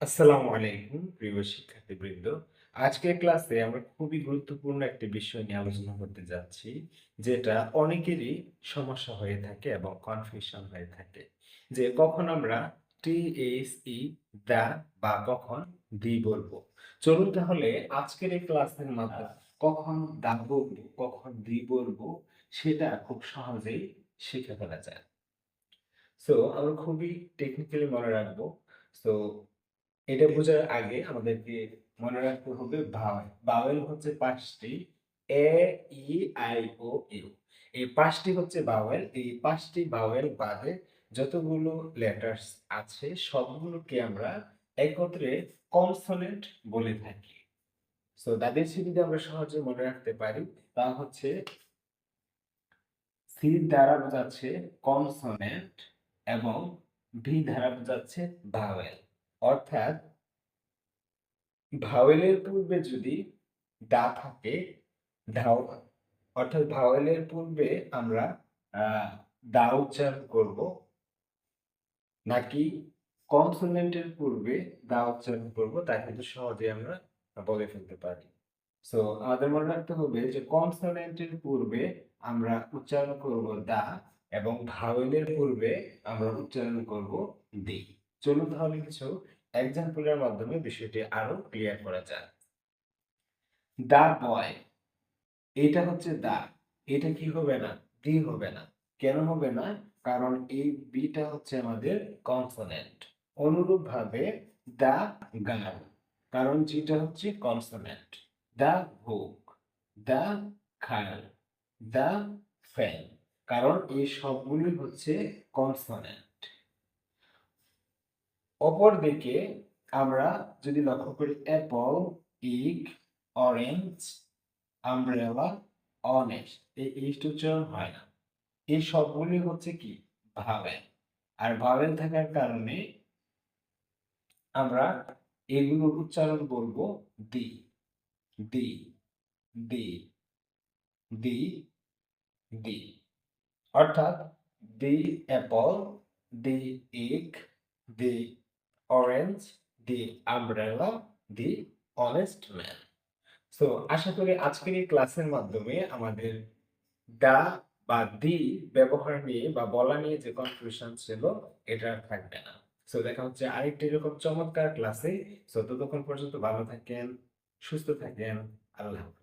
আসসালামু আলাইকুম প্রিয় শিক্ষার্থীবৃন্দ। আজকের ক্লাসে আমরা খুবই গুরুত্বপূর্ণ একটি বিষয় নিয়ে আলোচনা করতে যাচ্ছি, যেটা অনেকেরই সমস্যা হয়ে থাকে এবং কনফিউশন হয়ে থাকে। যে কখন আমরা টি-এইচ-ই দা বা কখন দি বলবো। চলুন তাহলে আজকের এই ক্লাসের মাধ্যমে কখন দা বলবো, কখন দি বলবো সেটা খুব সহজেই শিখে ফেলা যায়। সো আমরা খুবই টেকনিক্যালি মনে রাখবো। সো এটা বোঝার আগে আমাদেরকে মনে রাখতে হবে ভাওয়েল। ভাওয়েল হচ্ছে ৫ টি এ, ই, আই, ও, ইউ। এই ৫ টি হচ্ছে ভাওয়েল। এই ৫ টি ভাওয়েল বাদে যতগুলো লেটার্স আছে সবগুলোকে আমরা একত্রে কনসোনেন্ট বলে থাকি। সো তাদেরকে যদি আমরা সহজে মনে রাখতে পারি তা হচ্ছে সি দ্বারা বোঝাচ্ছে কনসোনেন্ট এবং ভি দ্বারা বোঝাচ্ছে ভাওয়েল। অর্থাৎ ভাওয়েলের পূর্বে যদি দা থাকে, ধাও অর্থাৎ ভাওয়েলের পূর্বে আমরা দা উচ্চারণ করব, নাকি কনসোনেন্টের পূর্বে দা উচ্চারণ করব, তা কিন্তু সহজেই আমরা বলে ফেলতে পারি। সো আমাদের মনে রাখতে হবে যে কনসোনেন্টের পূর্বে আমরা উচ্চারণ করব দা এবং ভাওয়েলের পূর্বে আমরা উচ্চারণ করব দি। চলুন তাহলে কিছু এক্সাম্পলের মাধ্যমে বিষয়টি আরো ক্লিয়ার করা যায়। দা বয়, এটা হচ্ছে দা, এটা কি হবে না? দি হবে না। কেন হবে না? কারণ এই বিটা হচ্ছে আমাদের কনসোনেন্ট। অনুরূপভাবে দা গার্ল, কারণ যেটা হচ্ছে কনসোনেন্ট। দা বুক, দা খাল, দা ফ্যান, কারণ এই সবগুলোই হচ্ছে কনসোনেন্ট। অপরদিকে আমরা যদি লক্ষ্য করি অ্যাপল, ইগ, অরেঞ্জ, আমব্রেলা, অনেস্ট, এই ইস্ট উচ্চারণ হয় না। এই সবগুলি হচ্ছে কি? ভাওয়েল। আর ভাওয়েল থাকার কারণে আমরা এগুলোর উচ্চারণ বলবো দি, দি, দি, দি, দি। অর্থাৎ দি অ্যাপল, দি ইগ, দি অরেঞ্জ, দি আমব্রেলা, দি অনেস্ট ম্যান। সো আশা করি আজকের এই ক্লাসের মাধ্যমে আমাদের দা বা দি ব্যবহার নিয়ে বা বলা নিয়ে যে কনফিউশন ছিল এটা আর থাকবে না। সো দেখা হচ্ছে আরেকটি এরকম চমৎকার ক্লাসে। সো ততক্ষণ পর্যন্ত ভালো থাকেন, সুস্থ থাকেন। আল্লাহ হাফেজ।